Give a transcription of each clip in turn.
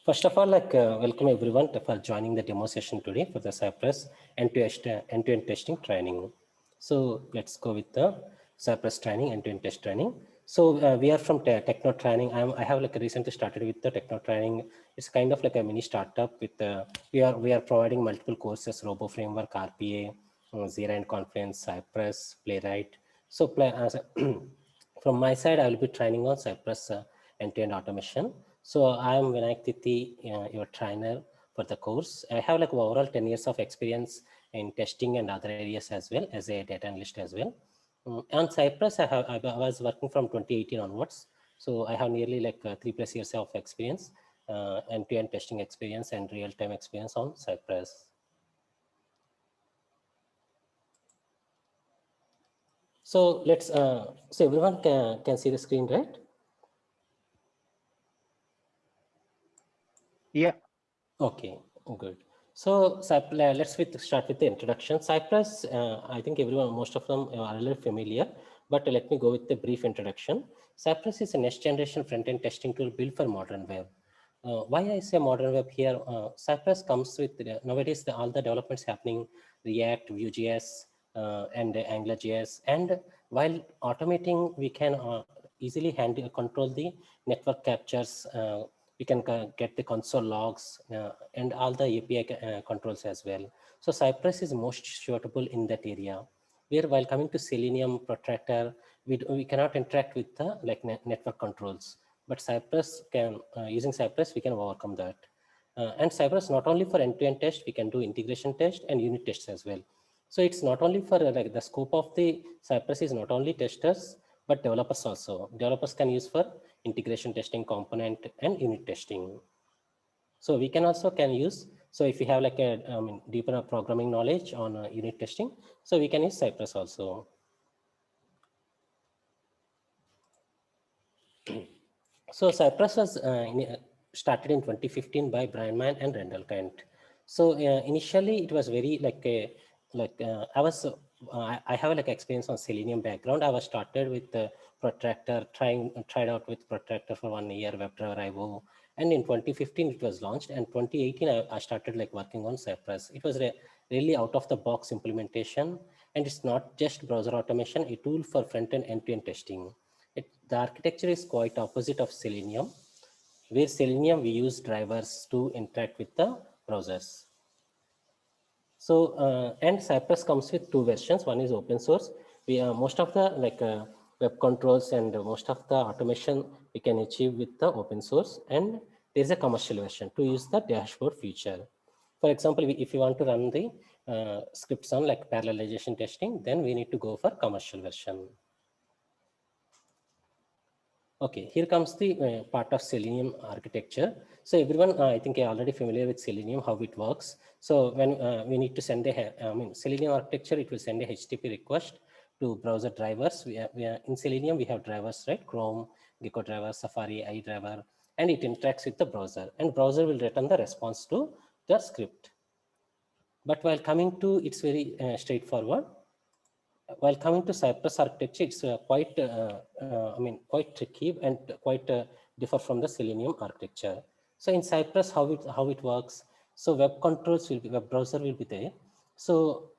First of all, welcome everyone for joining the demo session today for the Cypress end-to-end testing training. So let's go with the Cypress training, end-to-end test training. So we are from Techno Training. I have recently started with the Techno Training. It's kind of like a mini startup with we are providing multiple courses: Robo Framework, RPA, Zira and Confluence, Cypress, Playwright. So from my side, I will be training on Cypress end-to-end automation. So I am Vinayak Tithi, your trainer for the course. I have overall 10 years of experience in testing and other areas as well as a data analyst as well. On Cypress, I was working from 2018 onwards. So I have nearly 3+ years of experience, end-to-end testing experience and real-time experience on Cypress. So let's, so everyone can see the screen, right? Yeah. Okay, good. So let's start with the introduction. Cypress, I think most of them are a little familiar, but let me go with the brief introduction. Cypress is a next generation front-end testing tool built for modern web. Why I say modern web here, Cypress comes with, nowadays all the developments happening, React, Vue.js, and AngularJS. And while automating, we can easily control the network captures, we can get the console logs and all the API controls as well. So Cypress is most suitable in that area. Where while coming to Selenium, Protractor, we cannot interact with the network controls. But Cypress can, using Cypress, we can overcome that. And Cypress not only for end-to-end test, we can do integration test and unit tests as well. So it's not only for the scope of the Cypress is not only testers, but developers also. Developers can use for integration testing, component and unit testing. So we can also use, so if you have deeper programming knowledge on unit testing, so we can use Cypress also. So Cypress was started in 2015 by Brian Mann and Randall Kent. So initially it was very I have experience on Selenium background. I was started with Protractor, tried out with Protractor for 1 year, WebDriver IO, and in 2015 it was launched, and 2018 I started working on Cypress. It was really out of the box implementation, and it's not just browser automation, a tool for front-end end-to-end testing. The architecture is quite opposite of Selenium, where Selenium we use drivers to interact with the browsers. So, and Cypress comes with 2 versions. One is open source. We most of the web controls and most of the automation we can achieve with the open source, and there's a commercial version to use the dashboard feature. For example, if you want to run the scripts on parallelization testing, then we need to go for commercial version. Okay, here comes the part of Selenium architecture. So everyone, I think, are already familiar with Selenium, how it works. So when we need to send Selenium architecture, it will send a HTTP request to browser drivers. In Selenium, we have drivers, right? Chrome, Gecko driver, Safari, iDriver, and it interacts with the browser. And browser will return the response to the script. But while coming to, it's very straightforward. While coming to Cypress architecture, it's quite tricky and quite differ from the Selenium architecture. So in Cypress, how it works? So web controls will be, web browser will be there. So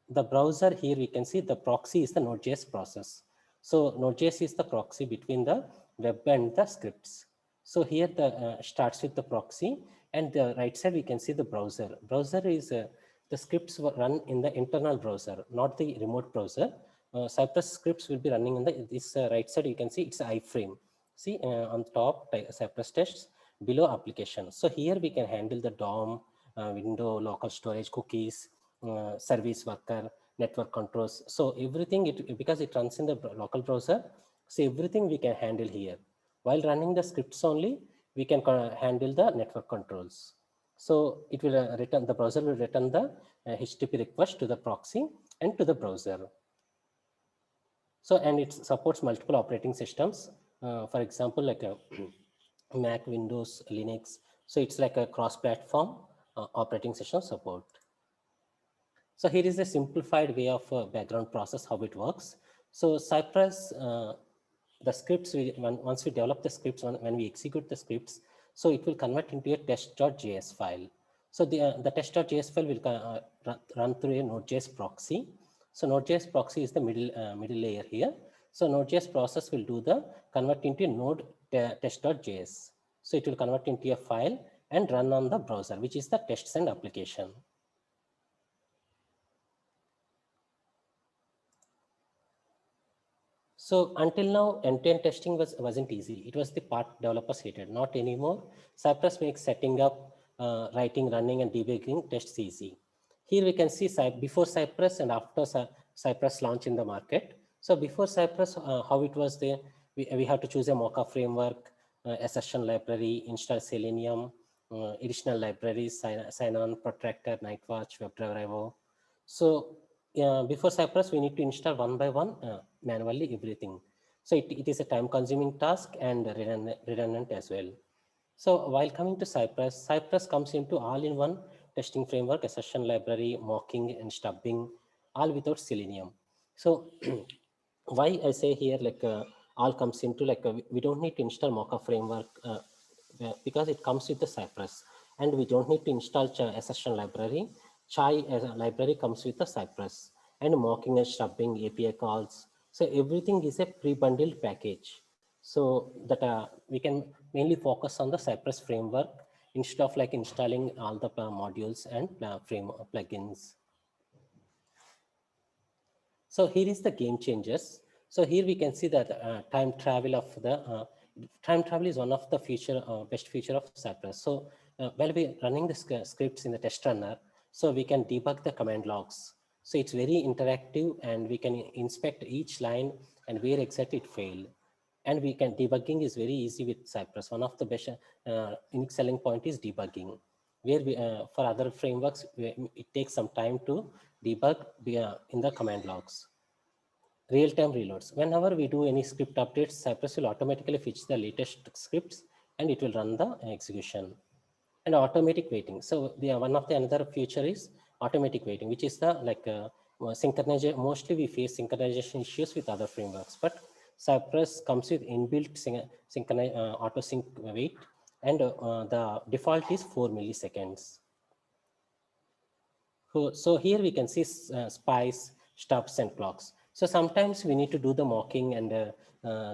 the browser here, we can see the proxy is the Node.js process. So Node.js is the proxy between the web and the scripts. So here the starts with the proxy, and the right side we can see the browser. Browser is the scripts were run in the internal browser, not the remote browser. Cypress scripts will be running in this right side. You can see it's iframe. See on top Cypress tests, below application. So here we can handle the DOM, window, local storage, cookies, service worker, network controls. So everything, because it runs in the local browser, so everything we can handle here. While running the scripts only, we can handle the network controls. So it will return, the browser will return the HTTP request to the proxy and to the browser. So, and it supports multiple operating systems. For example, like a Mac, Windows, Linux. So it's like a cross-platform operating system support. So here is a simplified way of background process, how it works. So Cypress, the scripts, once we develop the scripts, when we execute the scripts, So it will convert into a test.js file. So the test.js file will run through a Node.js proxy. So Node.js proxy is the middle layer here. So Node.js process will do the convert into a node test.js. So it will convert into a file and run on the browser, which is the test send application. So until now, end-to-end testing wasn't easy. It was the part developers hated, not anymore. Cypress makes setting up, writing, running, and debugging tests easy. Here we can see before Cypress and after Cypress launch in the market. So before Cypress, how it was there, we have to choose a Mocha framework, assertion library, install Selenium, additional libraries, sign-on, Protractor, Nightwatch, WebDriver IO. So before Cypress, we need to install one by one manually everything. So it is a time-consuming task and redundant as well. So while coming to Cypress, Cypress comes into all-in-one testing framework, assertion library, mocking and stubbing, all without Selenium. So why I say here like all comes into like we don't need to install Mocha framework because it comes with the Cypress, and we don't need to install assertion library. Chai as a library comes with the Cypress, and mocking and stubbing API calls. So everything is a pre-bundled package. So that we can mainly focus on the Cypress framework instead of like installing all the modules and plugins. So here is the game changers. So here we can see that time travel of the time travel is one of the best feature of Cypress. So while we running the scripts in the test runner, so we can debug the command logs. So it's very interactive, and we can inspect each line and where exactly it failed. And we can debugging is very easy with Cypress. One of the best unique selling point is debugging, where we for other frameworks it takes some time to debug in the command logs. Real-time reloads. Whenever we do any script updates, Cypress will automatically fetch the latest scripts and it will run the execution. And automatic waiting. So one of the another feature is automatic waiting, which is the like synchronization. Mostly we face synchronization issues with other frameworks, but Cypress comes with inbuilt auto sync wait, and the default is 4 milliseconds. So here we can see spice, stubs, and clocks. So sometimes we need to do the mocking, and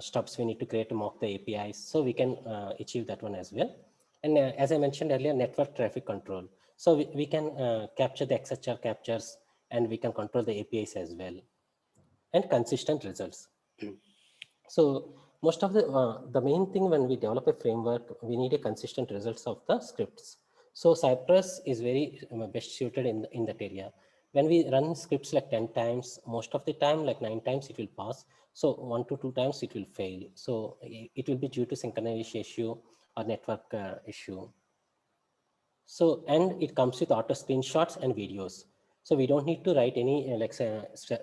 stubs we need to create to mock the APIs. So we can achieve that one as well. And as I mentioned earlier, network traffic control. So we can capture the XHR captures, and we can control the APIs as well. And consistent results. So most of the main thing when we develop a framework, we need a consistent results of the scripts. So Cypress is very best suited in that area. When we run scripts like 10 times, most of the time, like 9 times it will pass. So 1 to 2 times it will fail. So it will be due to synchronization issue or network issue. So, and it comes with auto screenshots and videos. So we don't need to write any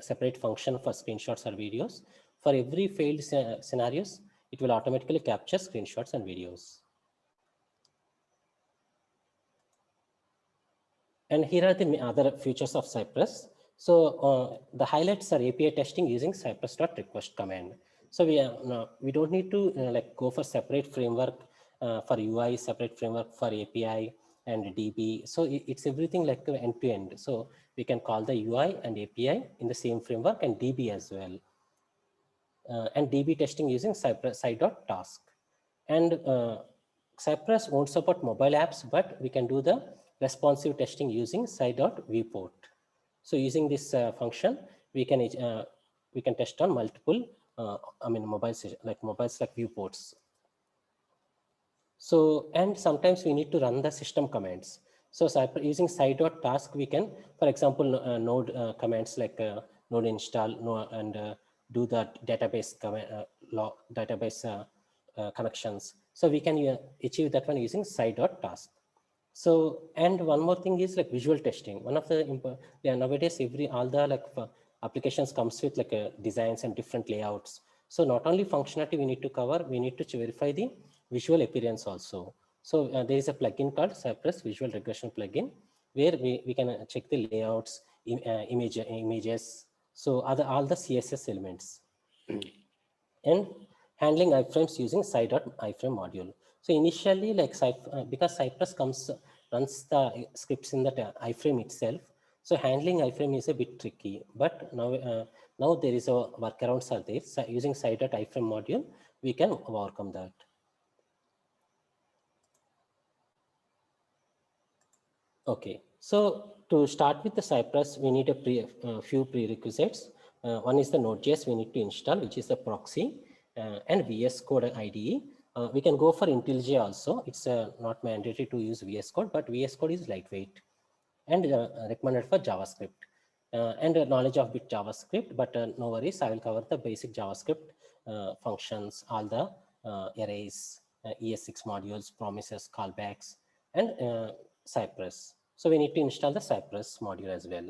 separate function for screenshots or videos. For every failed scenarios, it will automatically capture screenshots and videos. And here are the other features of Cypress. So the highlights are API testing using cypress.request command. So we don't need to like go for separate framework for UI, separate framework for API and DB. So it's everything like end to end. So we can call the UI and API in the same framework, and DB as well. And DB testing using Cypress side.task. And Cypress won't support mobile apps, but we can do the responsive testing using side.viewport. So using this function, we can test on multiple, mobiles like viewports. So, and sometimes we need to run the system commands. So using side.task, we can, for example, node commands like node install and do the database connections. So we can achieve that one using side.task. So, and one more thing is like visual testing. One of the nowadays all the like applications comes with like designs and different layouts. So not only functionality we need to cover, we need to verify the visual appearance also. So there is a plugin called Cypress Visual Regression plugin, where we can check the layouts, images, so all the CSS elements. And handling iframes using side.iframe module. So initially, like because Cypress runs the scripts in the iframe itself, so handling iframe is a bit tricky. But now there is a workarounds are there. So using site.iframe module, we can overcome that. Okay, so to start with the Cypress, we need a few prerequisites. One is the Node.js we need to install, which is the proxy, and VS Code IDE. We can go for IntelliJ also. It's not mandatory to use VS Code, but VS Code is lightweight and recommended for JavaScript. And knowledge of bit JavaScript, but no worries, I will cover the basic JavaScript functions, all the arrays, ES6 modules, promises, callbacks, and Cypress. So we need to install the Cypress module as well.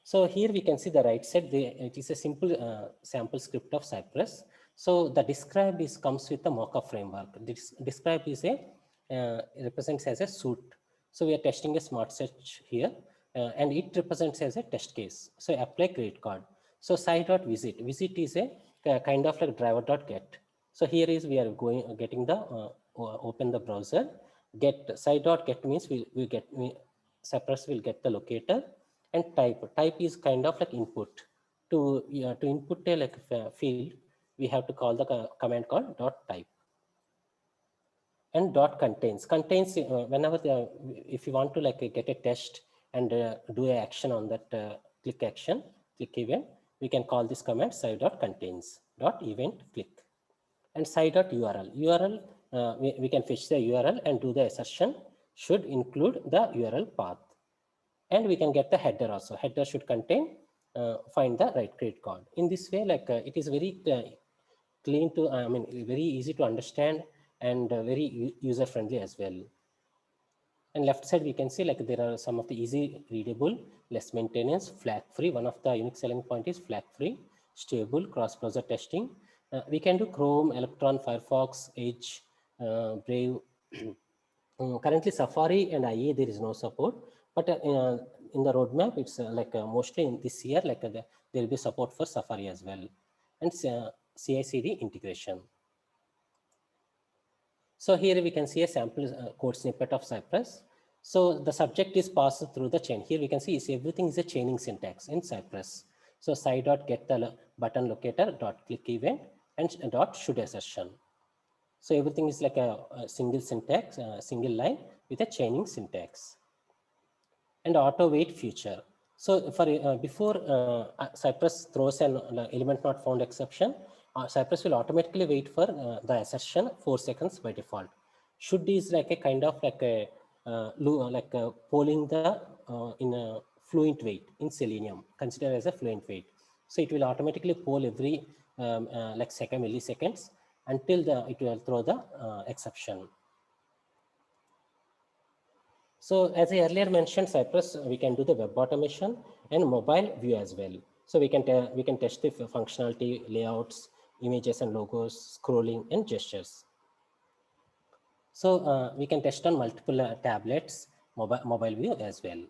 So here we can see the right side, it is a simple sample script of Cypress. So the describe comes with the Mocha framework. This describe is represents as a suit. So we are testing a smart search here, and it represents as a test case. So apply credit card. So site.visit. Visit is a kind of like driver.get. So here is we are getting the open the browser. Get site.get means Cypress will get the locator, and type is kind of like input. To input a like field, we have to call the command called dot type. And dot contains whenever if you want to like get a test and do a action on that click event, we can call this command site dot contains dot event click. And site dot url we can fetch the URL and do the assertion should include the URL path. And we can get the header also. Header should contain find the right credit card. In this way, like it is very clean to, very easy to understand and very user friendly as well. And left side, we can see like there are some of the easy readable, less maintenance, flag free. One of the unique selling point is flag free, stable, cross browser testing. We can do Chrome, Electron, Firefox, Edge, Brave. Currently Safari and IE, there is no support, but in the roadmap, it's mostly in this year, there will be support for Safari as well, and CI/CD integration. So here we can see a sample code snippet of Cypress. So the subject is passed through the chain. Here we can see everything is a chaining syntax in Cypress. So site.get the button locator dot click event and dot should assertion. So everything is like a single syntax, single line with a chaining syntax. And auto wait feature. So for before Cypress throws an element not found exception, Cypress will automatically wait for the assertion 4 seconds by default. Should is like a kind of like a polling the in a fluent wait in Selenium, considered as a fluent wait. So it will automatically poll every milliseconds until it will throw the exception. So as I earlier mentioned, Cypress, we can do the web automation and mobile view as well. So we can test the functionality, layouts, images and logos, scrolling and gestures. So we can test on multiple tablets, mobile view as well.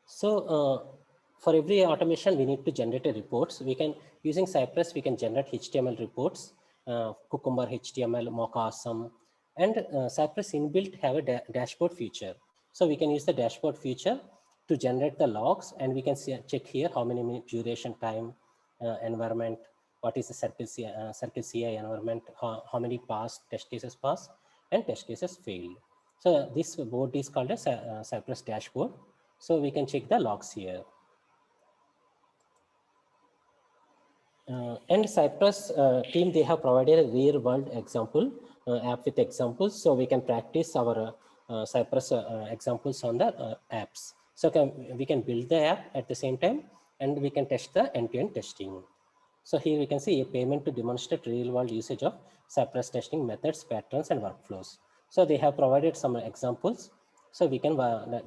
So for every automation, we need to generate a reports. We can, using Cypress, we can generate HTML reports, Cucumber HTML, Mocha Awesome, and Cypress inbuilt have a dashboard feature. So we can use the dashboard feature to generate the logs, and we can check here how many minute duration time, environment, what is the Circle CI environment, how many test cases passed, and test cases failed. So this board is called a Cypress dashboard. So we can check the logs here. And Cypress team, they have provided a real world example app with examples. So we can practice our Cypress examples on the apps. So we can build the app at the same time, and we can test the end-to-end testing. So here we can see a payment to demonstrate real world usage of Cypress testing methods, patterns, and workflows. So they have provided some examples. So we can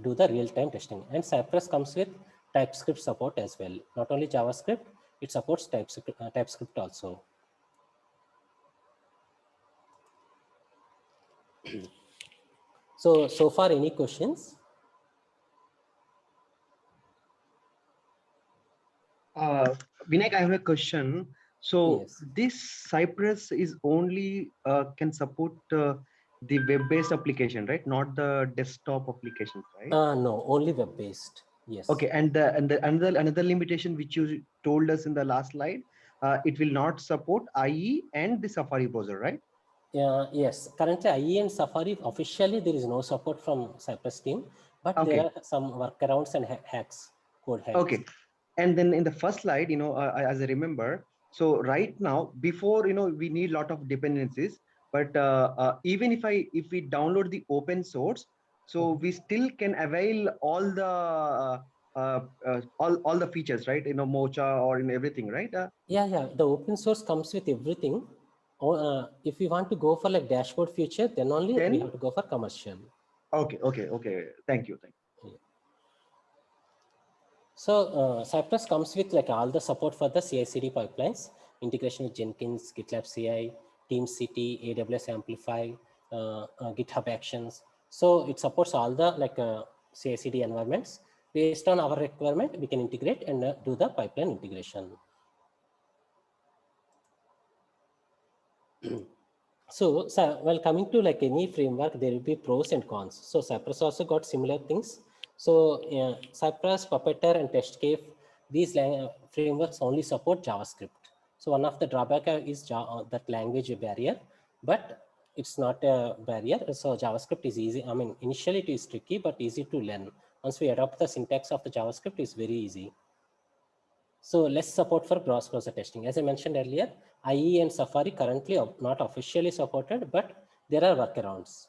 do the real-time testing. And Cypress comes with TypeScript support as well. Not only JavaScript, it supports TypeScript also. So far, any questions? Vinayak, I have a question. So Yes. this Cypress is only can support the web-based application, right? Not the desktop applications, right? No, only web-based. Yes. Okay, and the another limitation which you told us in the last slide, it will not support IE and the Safari browser, right? Yes, currently IE and Safari officially there is no support from Cypress team, but there Okay, are some workarounds and hacks, code hacks. okay. And then in the first slide, as I remember, so right now, before, we need a lot of dependencies, but even if we download the open source, so Mhm. we still can avail all the all the features, right? Mocha or in everything, right? Yeah. The open source comes with everything. Or, if we want to go for like dashboard feature, then only we Then have to go for commercial. okay. Thank you. Yeah. So Cypress comes with like all the support for the CI/CD pipelines, integration with Jenkins, GitLab CI, TeamCity, AWS Amplify, GitHub Actions. So it supports all the like CI/CD environments. Based on our requirement, we can integrate and do the pipeline integration. So, while coming to like any framework, there will be pros and cons. So Cypress also got similar things. So Cypress, Puppeteer, and TestCafe, these frameworks only support JavaScript. So one of the drawback is that language barrier, but it's not a barrier. So JavaScript is easy. I mean, initially it is tricky, but easy to learn. Once we adopt the syntax of the JavaScript, it's very easy. So less support for cross-browser testing. As I mentioned earlier, IE and Safari currently are not officially supported, but there are workarounds.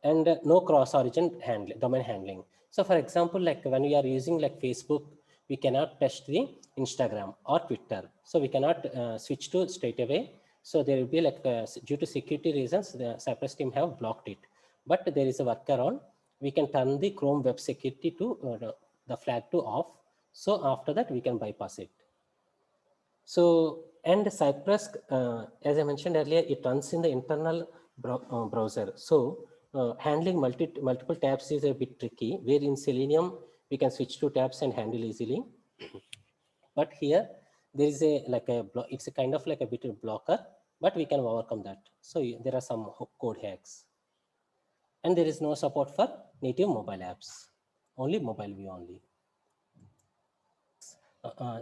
And no cross-origin domain handling. So for example, like when we are using like Facebook, we cannot test the Instagram or Twitter. So we cannot switch to straight away. So there will be like, due to security reasons, the Cypress team have blocked it. But there is a workaround. We can turn the Chrome web security to the flag to off. So after that, we can bypass it. So, and Cypress, as I mentioned earlier, it runs in the internal browser. So, handling multiple tabs is a bit tricky, where in Selenium, we can switch to tabs and handle easily. But here, there is it's a kind of like a bit of blocker, but we can overcome that. So, there are some code hacks. And there is no support for native mobile apps, only mobile view only.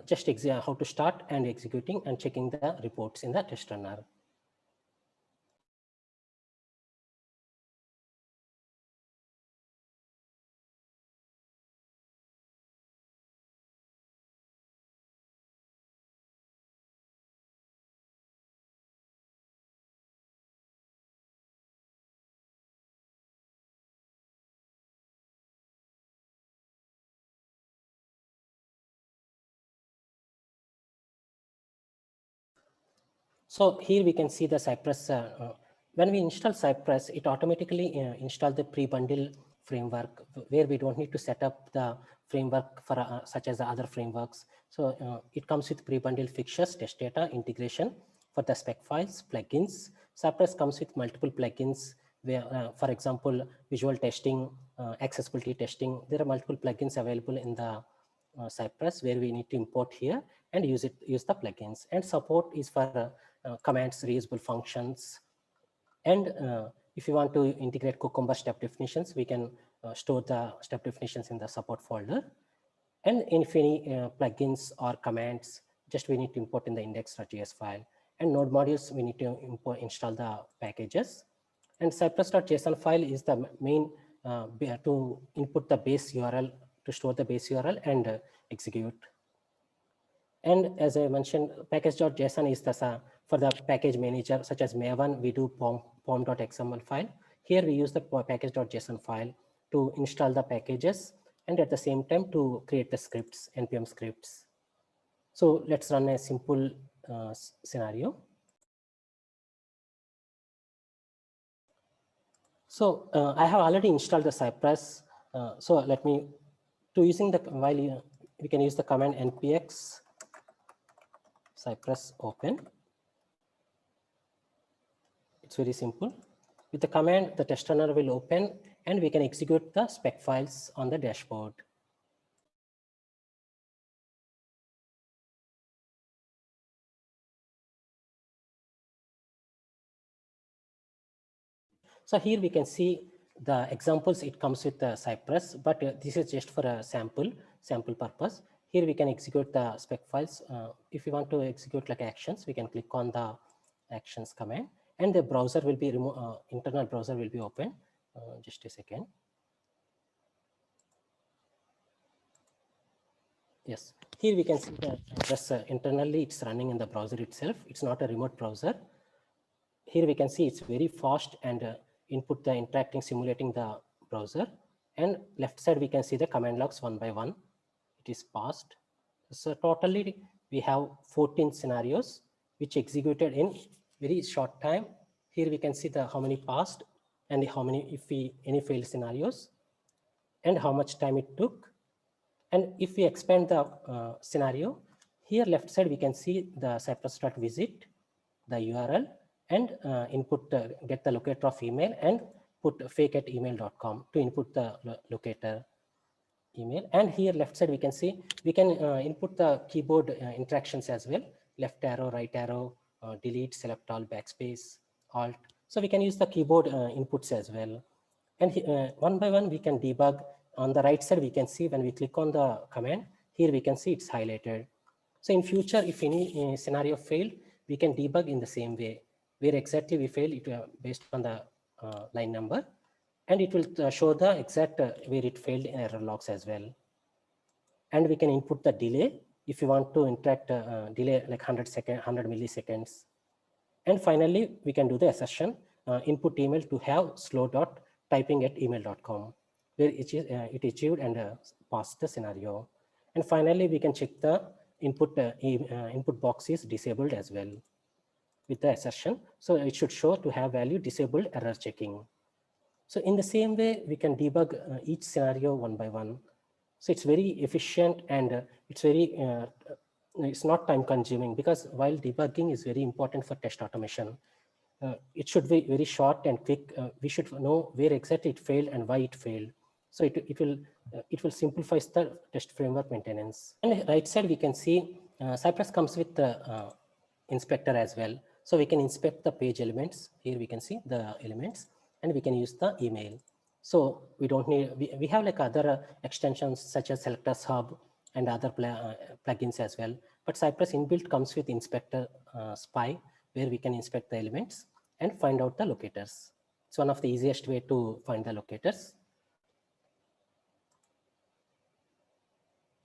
Just how to start and executing and checking the reports in the test runner. So here we can see the Cypress. When we install Cypress, it automatically installs the pre-bundle framework where we don't need to set up the framework for such as the other frameworks. So it comes with pre-bundle fixtures, test data, integration for the spec files, plugins. Cypress comes with multiple plugins where, for example, visual testing, accessibility testing. There are multiple plugins available in the Cypress where we need to import here and use the plugins. And support is for commands, reusable functions. And if you want to integrate Cucumber step definitions, we can store the step definitions in the support folder. And if any plugins or commands, just we need to import in the index.js file. And node modules, we need to install the packages. And cypress.json file is the main to input the base URL, to store the base URL and execute. And as I mentioned, package.json is the for the package manager, such as Maven, we do pom.xml file. Here we use the package.json file to install the packages and at the same time to create the scripts, npm scripts. So let's run a simple scenario. So I have already installed the Cypress. So let me, to using the, we can use the command npx cypress open. It's very simple. With the command, the test runner will open and we can execute the spec files on the dashboard. So here we can see the examples. It comes with Cypress, but this is just for a sample purpose. Here we can execute the spec files. If you want to execute like actions, we can click on the actions command, and the browser will be internal browser will be open. Just a second. Yes, here we can see that just internally it's running in the browser itself. It's not a remote browser. Here we can see it's very fast and input the interacting, simulating the browser. And left side, we can see the command logs one by one. It is passed. So totally we have 14 scenarios which executed in very short time. Here we can see the how many passed and how many any failed scenarios and how much time it took. And if we expand the scenario, here left side we can see the cypress.visit, the URL, and input get the locator of email and put fake@email.com to input the locator email. And here left side we can see we can input the keyboard interactions as well, left arrow, right arrow, delete, select all, backspace, alt. So we can use the keyboard inputs as well. And one by one we can debug. On the right side we can see when we click on the command, here we can see it's highlighted. So in future, if any scenario failed, we can debug in the same way, where exactly we failed it based on the line number, and it will show the exact where it failed in error logs as well. And we can input the delay if you want to interact delay like 100 milliseconds. And finally, we can do the assertion input email to have slow.typing@email.com, where it achieved and passed the scenario. And finally, we can check the input box is disabled as well with the assertion. So it should show to have value disabled error checking. So in the same way, we can debug each scenario one by one. So it's very efficient and it's not time consuming, because while debugging is very important for test automation, it should be very short and quick. We should know where exactly it failed and why it failed. So it will simplify the test framework maintenance. And right side, we can see Cypress comes with the inspector as well. So we can inspect the page elements. Here we can see the elements, and we can use the email. So we don't need, we have like other extensions such as Selectors Hub and other plugins as well. But Cypress inbuilt comes with Inspector Spy, where we can inspect the elements and find out the locators. It's one of the easiest way to find the locators.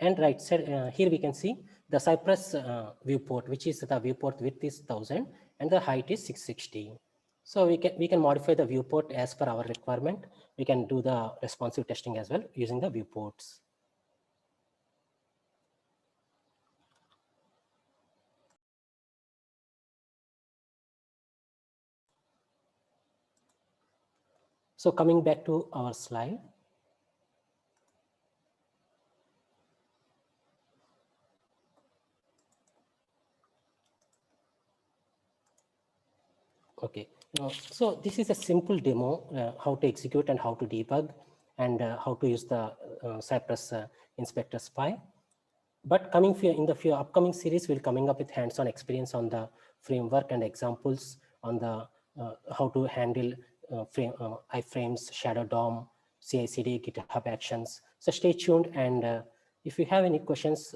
And right side, here we can see the Cypress viewport, which is the viewport width is 1000 and the height is 660. So we can modify the viewport as per our requirement. We can do the responsive testing as well using the viewports. So coming back to our slide. Okay, so this is a simple demo, how to execute and how to debug and how to use the Cypress Inspector Spy. But in the few upcoming series, we'll coming up with hands-on experience on the framework and examples on the how to handle iframes, Shadow DOM, CI/CD, GitHub Actions. So stay tuned, and if you have any questions.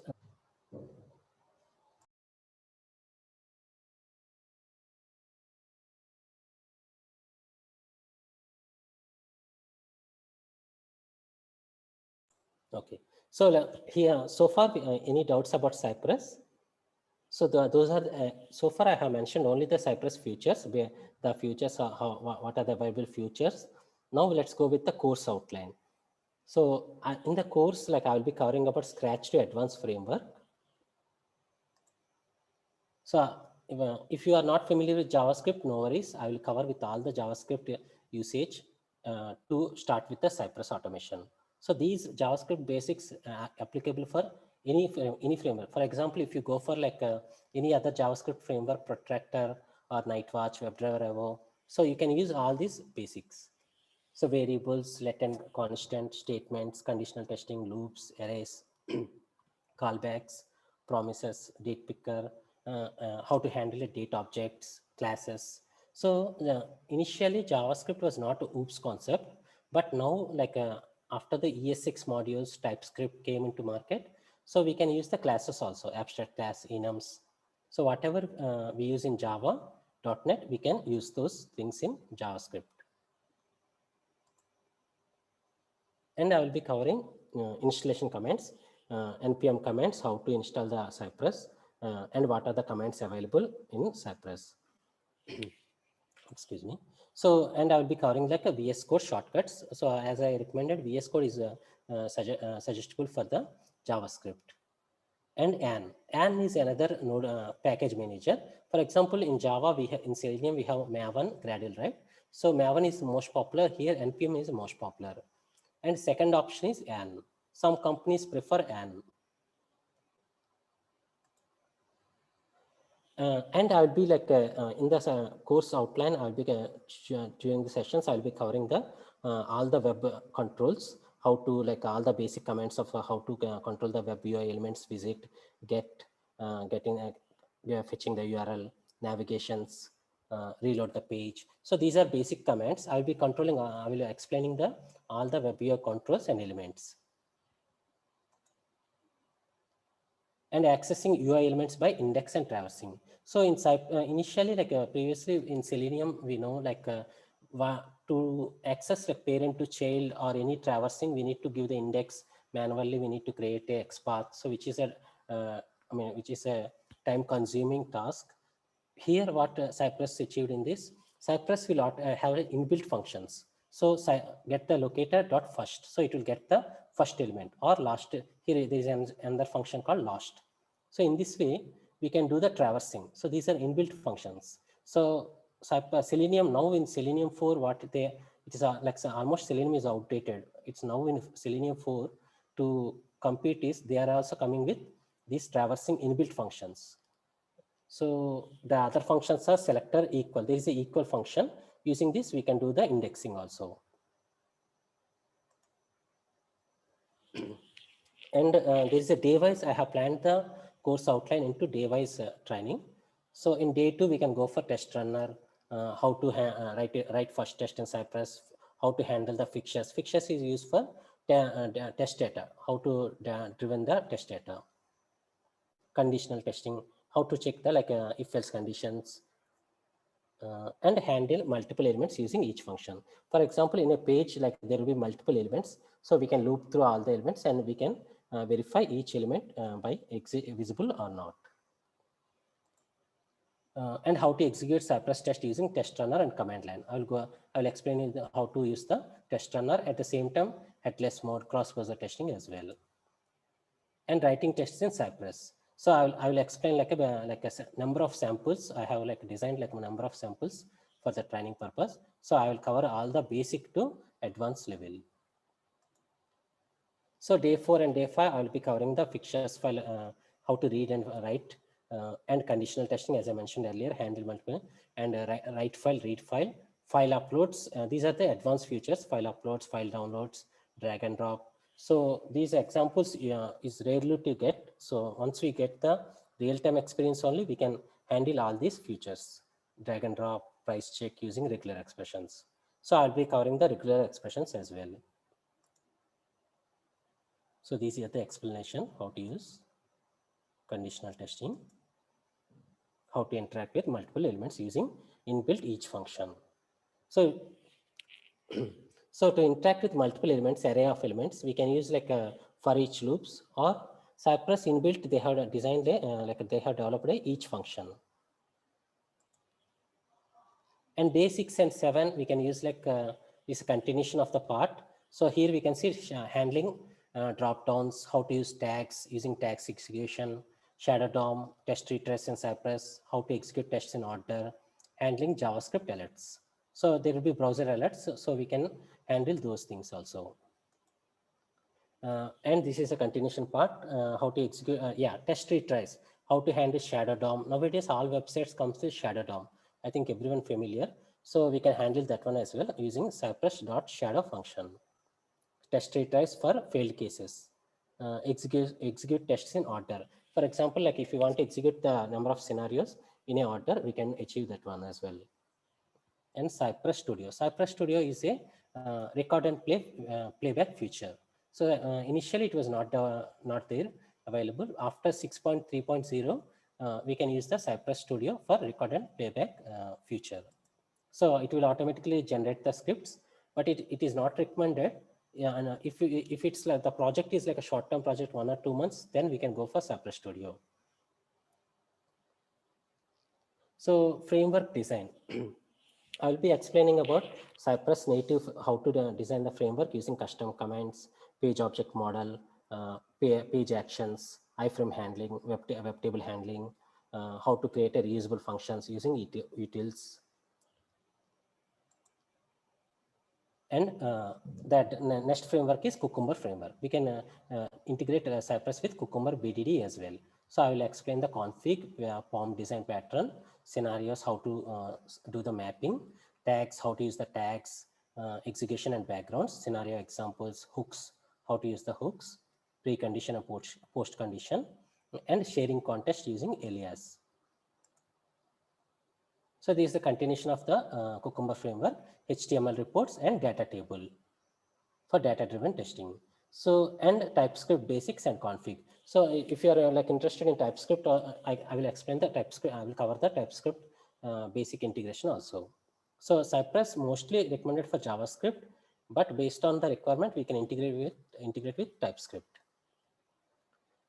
Okay, so here, so far, any doubts about Cypress? So those are, so far I have mentioned only the Cypress features, where the features are what are the available features. Now let's go with the course outline. So in the course, like I will be covering about Scratch to Advanced Framework. So if you are not familiar with JavaScript, no worries. I will cover with all the JavaScript usage to start with the Cypress automation. So these JavaScript basics are applicable for any framework. For example, if you go for like any other JavaScript framework, Protractor or Nightwatch, WebDriver, Evo, so you can use all these basics. So variables, let and constant, statements, conditional testing, loops, arrays, callbacks, promises, date picker, how to handle a date objects, classes. So initially JavaScript was not a OOPS concept, but now like after the ES6 modules, TypeScript came into market. So we can use the classes also, abstract class, enums. So whatever we use in Java.NET, we can use those things in JavaScript. And I will be covering installation commands, npm commands, how to install the Cypress, and what are the commands available in Cypress. Excuse me. So, and I will be covering like a VS Code shortcuts. So as I recommended, VS Code is suggestible for the JavaScript. And Ann is another node package manager. For example, in Java, we have in Selenium, we have Maven, Gradle, right? So Maven is most popular here, NPM is most popular. And second option is Ann. Some companies prefer Ann. And I'll be like in the course outline, I'll be during the sessions, I'll be covering the all the web controls, how to like all the basic commands of how to control the web UI elements, visit, get, fetching the URL, navigations, reload the page. So these are basic commands. I'll be controlling, I will be explaining the all the web UI controls and elements. And accessing UI elements by index and traversing. So in initially, like previously in Selenium, we know like to access a parent to child or any traversing, we need to give the index manually. We need to create a XPath. So which is a, which is a time-consuming task. Here, what Cypress achieved in this, Cypress will have inbuilt functions. So get the locator dot first. So it will get the first element or last. Here there is another function called last. So in this way, we can do the traversing. So these are inbuilt functions. So Selenium now in Selenium 4, what they, it is like almost Selenium is outdated. It's now in Selenium 4 to compete is they are also coming with these traversing inbuilt functions. So the other functions are selector equal. There is a equal function. Using this, we can do the indexing also. And there is a day-wise. I have planned the course outline into day-wise training. So in day 2, we can go for test runner, how to write first test in Cypress, how to handle the fixtures. Fixtures is used for test data, how to driven the test data. Conditional testing, how to check the like if-else conditions, and handle multiple elements using each function. For example, in a page, like there will be multiple elements. So we can loop through all the elements and we can verify each element by visible or not. And how to execute Cypress test using test runner and command line. I will explain you how to use the test runner at the same time, headless mode, cross-browser testing as well. And writing tests in Cypress. So I will explain like a number of samples. I have like designed like a number of samples for the training purpose. So I will cover all the basic to advanced level. So day 4 and day 5, I will be covering the fixtures file, how to read and write, and conditional testing, as I mentioned earlier, handle multiple, and write file, read file, file uploads. These are the advanced features: file uploads, file downloads, drag and drop. So these examples is rarely to get. So once we get the real-time experience only, we can handle all these features: drag and drop, price check using regular expressions. So I'll be covering the regular expressions as well. So this is the explanation how to use conditional testing, how to interact with multiple elements using inbuilt each function. So, so to interact with multiple elements, array of elements, we can use like a for each loops, or Cypress inbuilt, they have designed like they have developed each function. And day 6 and 7, we can use like this continuation of the part. So here we can see handling drop downs, how to use tags using tags execution, shadow DOM, test retries in Cypress, how to execute tests in order, handling JavaScript alerts. So there will be browser alerts, so we can handle those things also. And this is a continuation part, how to execute, test retries, how to handle shadow DOM. Nowadays, all websites comes with shadow DOM. I think everyone familiar. So we can handle that one as well using Cypress.shadow function. Test retries for failed cases. Execute tests in order. For example, like if you want to execute the number of scenarios in a order, we can achieve that one as well. and Cypress Studio. Cypress Studio is a record and playback feature. So initially it was not there available. After 6.3.0, we can use the Cypress Studio for record and playback feature. So it will automatically generate the scripts, but it is not recommended. Yeah, and if it's like the project is like a short-term project, 1 or 2 months, then we can go for Cypress Studio. So framework design. I will be explaining about Cypress native, how to design the framework using custom commands, page object model, page actions, iframe handling, web table handling, how to create a reusable functions using utils. And that next framework is Cucumber framework. We can integrate Cypress with Cucumber BDD as well. So I will explain the config, POM design pattern, scenarios, how to do the mapping, tags, how to use the tags, execution and backgrounds, scenario examples, hooks, how to use the hooks, precondition and post condition, and sharing context using alias. So this is the continuation of the Cucumber framework, HTML reports and data table for data-driven testing. So, and TypeScript basics and config. So if you are like interested in TypeScript, I will explain the TypeScript. I will cover the TypeScript basic integration also. So Cypress mostly recommended for JavaScript, but based on the requirement, we can integrate with TypeScript.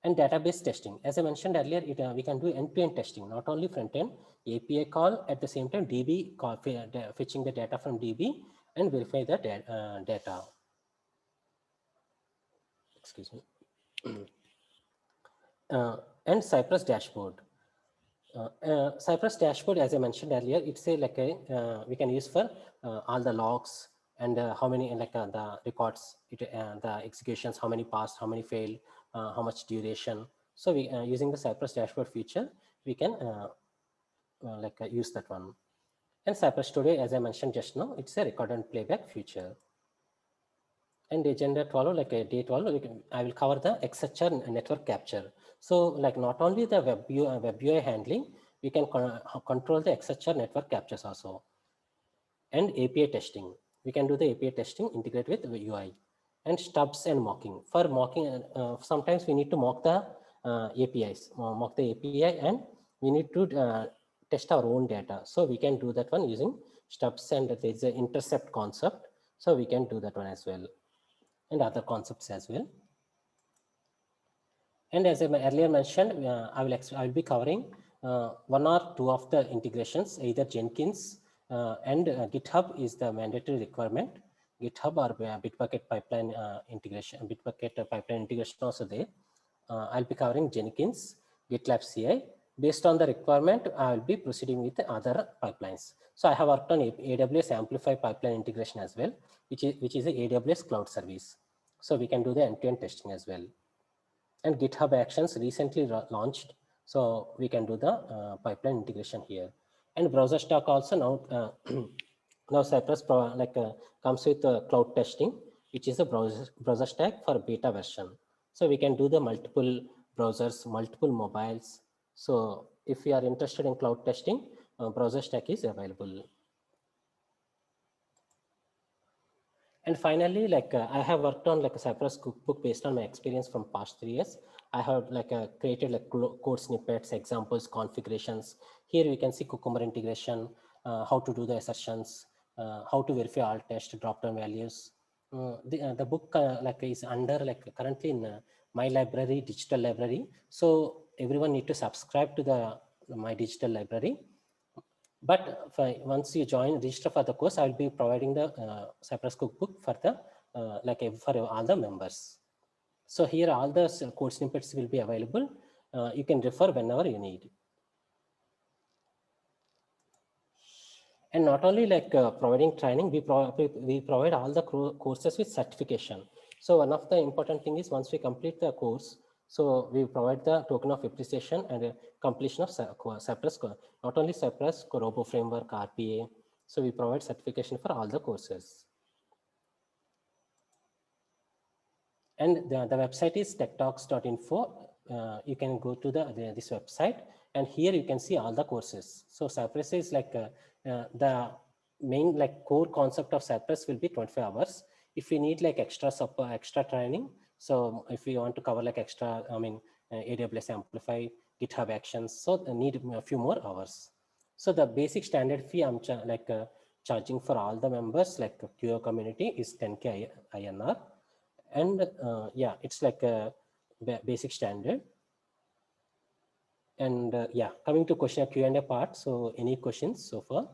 And database testing. As I mentioned earlier, we can do end-to-end testing, not only front-end, API call, at the same time DB call, fetching the data from DB and verify the data. Excuse me. And Cypress dashboard. Cypress dashboard, as I mentioned earlier, it's a like a we can use for all the logs and how many like the records, the executions, how many passed, how many failed, how much duration. So we using the Cypress dashboard feature, we can use that one. And Cypress Studio, as I mentioned just now, it's a record and playback feature. And agenda 12, like a day 12, I will cover the XHR network capture. So like not only the web UI handling, we can control the XHR network captures also. And API testing. We can do the API testing, integrate with the UI. And stubs and mocking. For mocking, sometimes we need to mock the APIs, mock the API, and we need to test our own data. So we can do that one using stubs, and there is an intercept concept. So we can do that one as well, and other concepts as well. And as I earlier mentioned, I will be covering 1 or 2 of the integrations, either Jenkins and GitHub is the mandatory requirement. GitHub or Bitbucket pipeline integration, Bitbucket pipeline integration also there. I'll be covering Jenkins, GitLab CI. Based on the requirement, I will be proceeding with the other pipelines. So I have worked on AWS Amplify pipeline integration as well, which is a AWS cloud service. So we can do the end-to-end testing as well. And GitHub Actions recently launched, so we can do the pipeline integration here. And Browser Stack also now now Cypress comes with cloud testing, which is a browser stack for beta version. So we can do the multiple browsers, multiple mobiles. So if you are interested in cloud testing, Browser Stack is available. And finally, I have worked on a Cypress cookbook based on my experience from past 3 years. I have created code snippets, examples, configurations. Here we can see Cucumber integration, how to do the assertions, how to verify all test drop-down values. The book is under currently in my library, digital library. So everyone need to subscribe to my digital library. But once you register for the course, I will be providing the Cypress cookbook for the for all the members. So here all the code snippets will be available. You can refer whenever you need. And not only providing training, we provide all the courses with certification. So one of the important thing is once we complete the course, so we provide the token of appreciation and completion of Cypress, not only Cypress, Robo Framework, RPA. So we provide certification for all the courses. And the website is techtalks.info. You can go to this website, and here you can see all the courses. So Cypress is the main like core concept of Cypress will be 25 hours. If we need like extra training, so if we want to cover like extra, AWS Amplify, GitHub Actions, so I need a few more hours. So the basic standard fee I'm charging for all the members, like QA community, is 10K INR. And yeah, it's like a basic standard. And yeah, coming to question Q&A part. So any questions so far?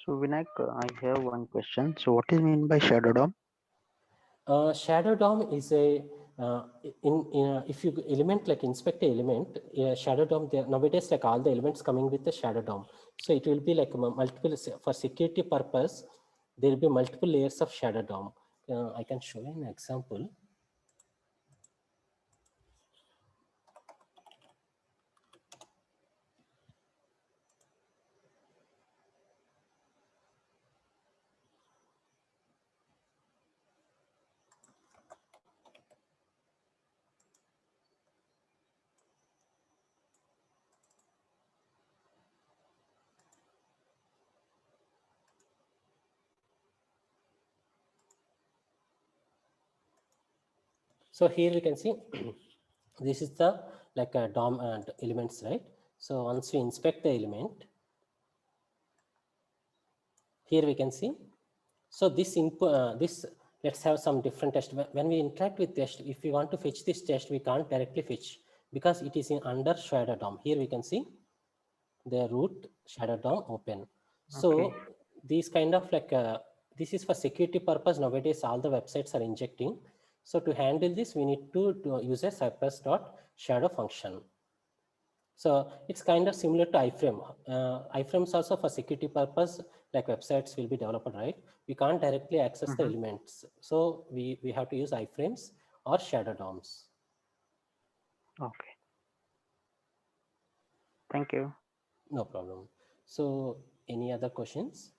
So Vinayak, I have one question. So what is mean by Shadow DOM? Shadow DOM is a if you element like inspect a element, Shadow DOM, there nowadays like all the elements coming with the Shadow DOM. So it will be like multiple, for security purpose, there will be multiple layers of Shadow DOM. I can show you an example. So here we can see this is the like a DOM and elements, right? So once we inspect the element, here we can see. So this input, let's have some different test. When we interact with test, if we want to fetch this test, we can't directly fetch because it is in under Shadow DOM. Here we can see the root Shadow DOM open. So Okay. these kind of like, this is for security purpose. Nowadays, all the websites are injecting. So to handle this, we need to use a Cypress.shadow function. So it's kind of similar to iframe. Iframes also for security purpose, like websites will be developed, right? We can't directly access the elements. So we have to use iframes or Shadow DOMs. Okay. Thank you. No problem. So any other questions?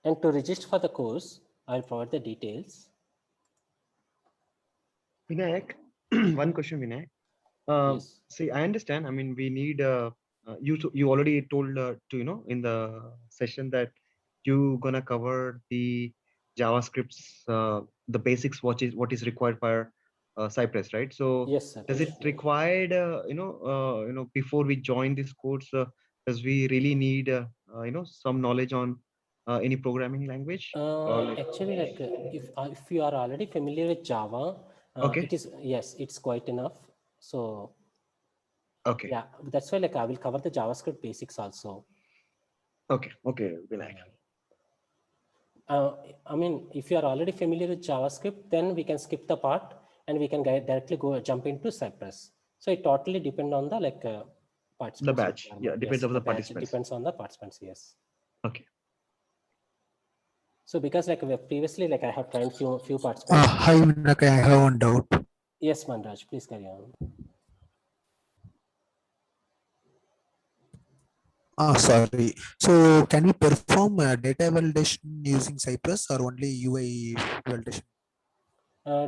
And to register for the course, I'll provide the details. Vinayak, one question, Vinayak. Yes. See, I understand. I mean, we need you already told to in the session that you gonna cover the JavaScript's the basics what is required for Cypress, right? So Yes, sir. does it required before we join this course, does we really need some knowledge on any programming language? Or like, Actually, like if you are already familiar with Java, okay, it is, yes, it's quite enough. So okay, yeah, that's why like I will cover the JavaScript basics also. okay, Vinayak. I mean, if you are already familiar with JavaScript, then we can skip the part and we can directly jump into Cypress. So it totally depends on the like The participants batch, yeah, requirement. depends Yes, on the the batch participants. depends on the participants. Yes. Okay. So because like previously, like I have trained few participants. Hi, Vinayak, I have one doubt. Yes, Manraj, please carry on. Sorry. So can we perform data validation using Cypress or only UI validation?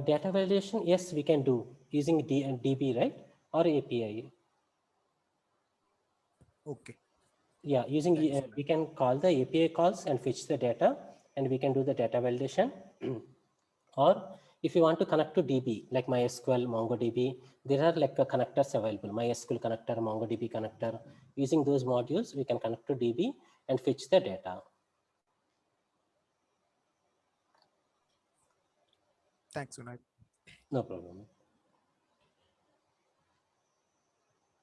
Data validation, yes, we can do using DB, right? Or API. Okay. Yeah, using, Thanks, we can call the API calls and fetch the data and we can do the data validation. Or if you want to connect to DB, like MySQL, MongoDB, there are like connectors available, MySQL connector, MongoDB connector. Using those modules, we can connect to DB and fetch the data. Thanks, Vinayak. No problem.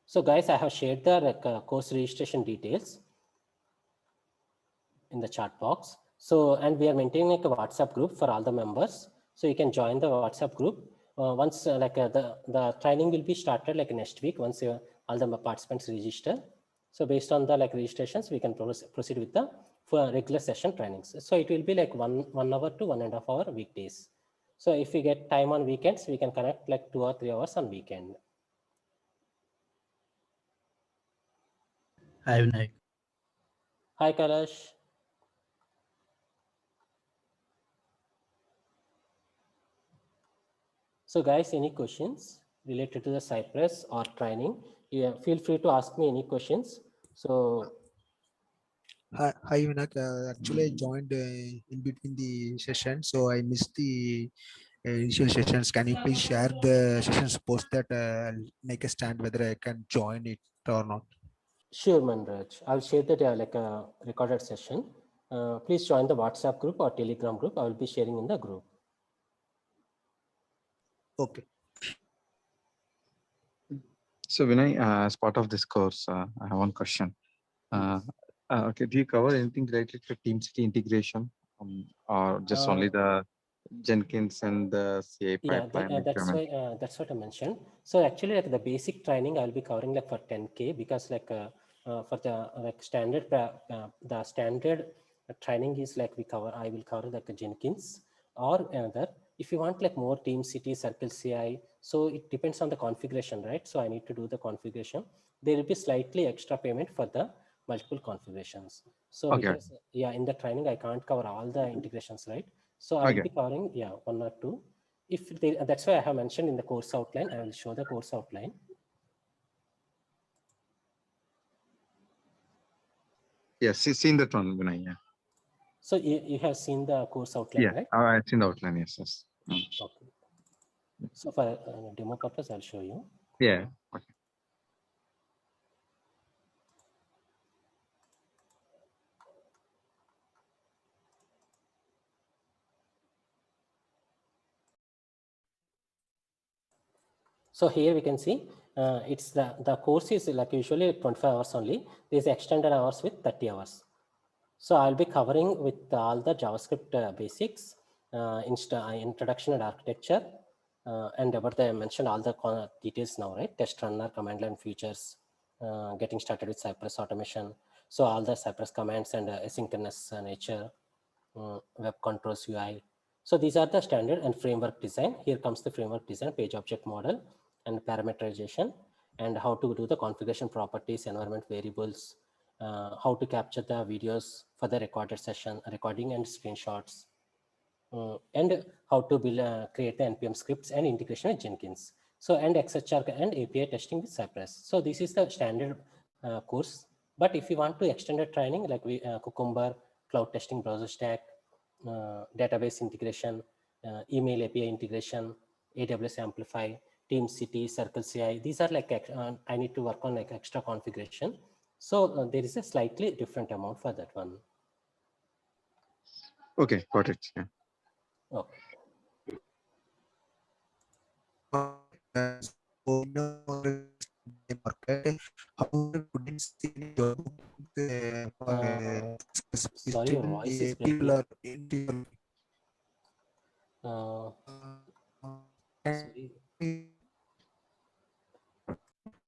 So guys, I have shared the like, course registration details in the chat box. So, and we are maintaining like a WhatsApp group for all the members. So you can join the WhatsApp group. Once the training will be started like next week, once all the participants register. So based on the like registrations, we can proceed with the regular session trainings. So it will be like one hour to 1.5 hour weekdays. So if we get time on weekends, we can connect like 2 or 3 hours on weekend. Hi, Vinayak. Hi, Kailash. So guys, any questions related to the Cypress or training? Yeah, feel free to ask me any questions. So Hi, Vinak. Actually, I joined in between the session, so I missed the initial sessions. Can you please share the sessions post that I'll make a stand whether I can join it or not? sure, Manraj, I'll share that like a recorded session. Please join the WhatsApp group or Telegram group. I will be sharing in the group. Okay. So Vinay, as part of this course, I have one question. Okay, do you cover anything related to TeamCity integration, or just only Uh, the Jenkins and the CI Yeah, pipeline that's implement? why that's what I mentioned. So actually, like the basic training, I'll be covering like for 10K because like for the like standard the standard training is like I will cover like a Jenkins or another. If you want like more TeamCity, Circle CI, so it depends on the configuration, right? So I need to do the configuration. There will be slightly extra payment for the multiple configurations. So Okay, because yeah, in the training I can't cover all the integrations, right? So I will okay, be covering yeah one or two. If they, that's why I have mentioned in the course outline. I will show the course outline. yes, seen that one, Vinay. Yeah, So you have seen the course outline, yeah, right? I've seen the outline. Yes, yes. Okay. So for demo purpose, I'll show you. Yeah. Okay. So here we can see it's the course is like usually 25 hours only. There's extended hours with 30 hours. So I'll be covering with all the JavaScript basics, introduction and architecture, and about the I mentioned all the details now, right? Test runner, command line features, getting started with Cypress automation. So all the Cypress commands and asynchronous nature, web controls UI. So these are the standard and framework design. Here comes the framework design, page object model and parameterization, and how to do the configuration properties, environment variables, how to capture the videos for the recorded session, recording and screenshots, and how to build, create the NPM scripts and integration with Jenkins. So, and XHR and API testing with Cypress. So this is the standard course. But if you want to extend the training, like Cucumber, cloud testing, browser stack, database integration, email API integration, AWS Amplify, TeamCity, Circle CI, these are like, I need to work on like extra configuration. So there is a slightly different amount for that one. Okay, got it. Yeah. Okay. So, the market, how couldn't see any job Sorry, your still voice is people breaking. are in Uh, sorry.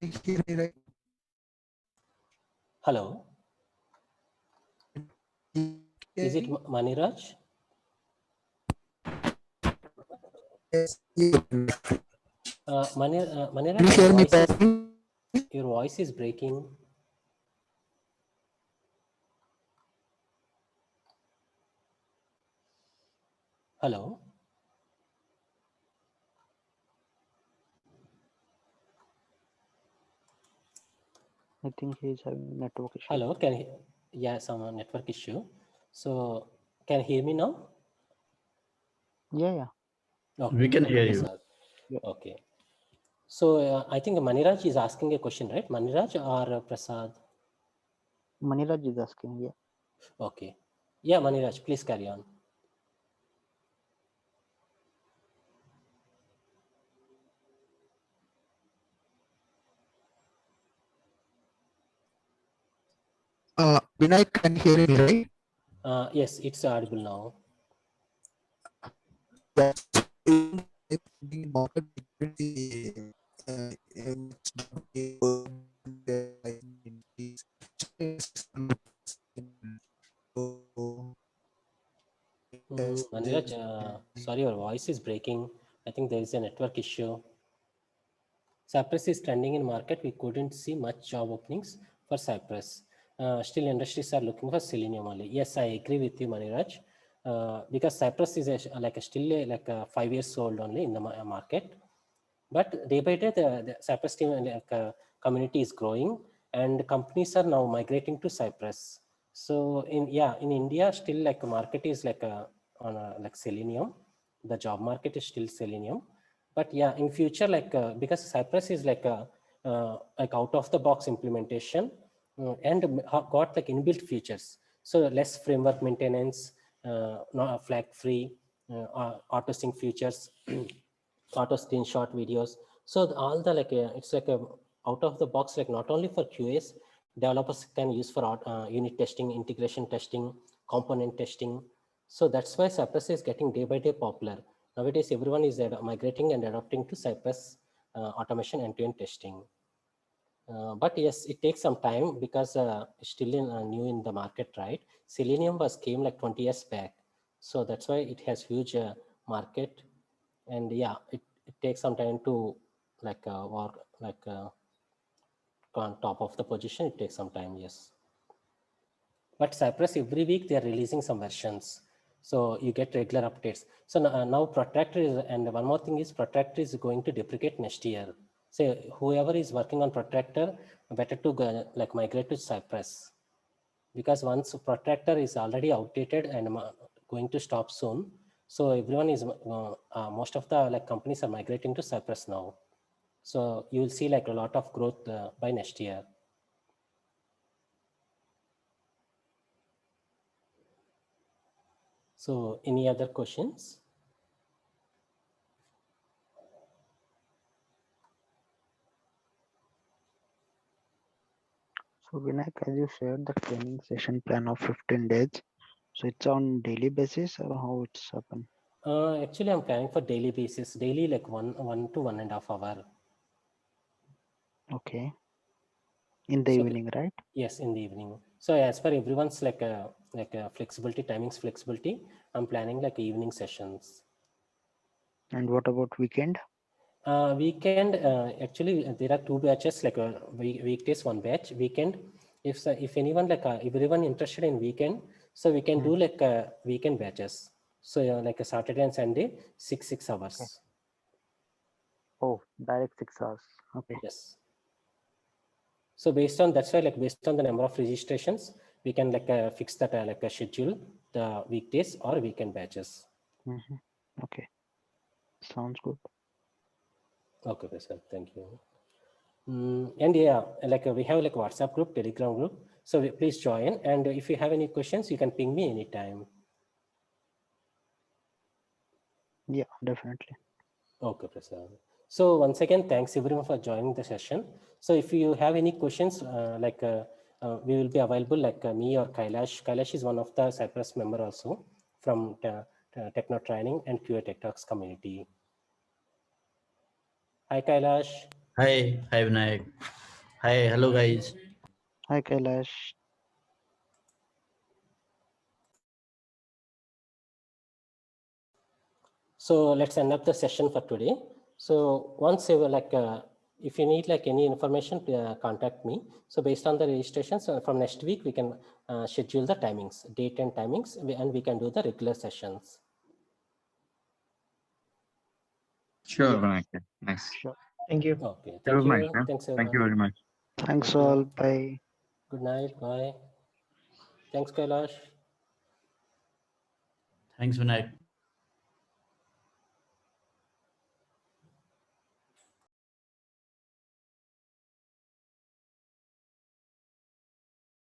hear me right? Hello, is it Okay. Maniraj? Yes. Can you Maniraj, hear me properly? your voice is breaking. Hello, I think he is having network issue. hello. Can he, yeah, some network issue. So can you hear me now? Yeah, yeah. Okay, We can hear okay, you. sir. Yeah. Okay. So I think Maniraj is asking a question, right? Maniraj or Prasad? Maniraj is asking. Yeah. Okay. Yeah, Maniraj, please carry on. Vinay can hear me right? Yes, it's audible now. That's in the market between Maniraj, sorry, your voice is breaking. I think there is a network issue. Cypress is trending in market. We couldn't see much job openings for Cypress. Still, industries are looking for Selenium only. Yes, I agree with you, Maniraj. because Cypress is still like 5 years old only in the market. But day by day, the Cypress team community is growing, and companies are now migrating to Cypress. So in India, still like market is like like Selenium. The job market is still Selenium. But yeah, in future, because Cypress is like out of the box implementation and got like inbuilt features. So less framework maintenance, not flag free, auto sync features, auto screenshot videos. So all the it's like a out of the box, like not only for QAs, developers can use for unit testing, integration testing, component testing. So that's why Cypress is getting day by day popular. Nowadays, everyone is migrating and adopting to Cypress automation end-to-end testing. But yes, it takes some time because it's still new in the market, right? Selenium came like 20 years back. So that's why it has huge market. And yeah, it takes some time to work on top of the position. It takes some time, yes. But Cypress, every week they are releasing some versions. So you get regular updates. So now Protractor is, and one more thing is Protractor is going to deprecate next year. So whoever is working on Protractor, better to go, migrate to Cypress. Because once Protractor is already outdated and going to stop soon. So everyone is, most of the companies are migrating to Cypress now. So you will see like a lot of growth by next year. So any other questions? So Vinayak, as you shared the training session plan of 15 days, so it's on daily basis or how it's happen? Actually, I'm planning for daily basis, daily like one to 1.5 hour. Okay. In the So evening, right? yes, in the evening. So as per everyone's flexibility, timings flexibility, I'm planning like evening sessions. And what about weekend? Weekend, actually, there are 2 batches, like weekdays, 1 batch. Weekend, if anyone if everyone interested in weekend, so we can do like weekend batches. So like a Saturday and Sunday, 6 hours. Okay. Oh, direct 6 hours. Okay. Yes. So based on, that's why based on the number of registrations, we can fix that a schedule, the weekdays or weekend batches. Okay. Sounds good. Okay, sir. Thank you. And yeah, we have WhatsApp group, Telegram group. So please join. And if you have any questions, you can ping me anytime. Yeah, definitely. Okay, Prasad. So once again, thanks everyone for joining the session. So if you have any questions, we will be available, me or Kailash. Kailash is one of the Cypress member also from Techno Training and QA Tech Talks community. Hi, Kailash. Hi Vinayak. Hi, hello guys. Hi, Kailash. So let's end up the session for today. So once you if you need any information, contact me. So based on the registrations from next week, we can schedule the timings, date and timings, and we can do the regular sessions. Sure, Vinayak. Nice. Sure. Thank you. Okay, It thank was you. nice. Yeah? Thanks, Thank you everyone. very much. Thanks Thank you. all. Bye. Good night. Bye. Thanks, Kailash. Thanks Vinayak.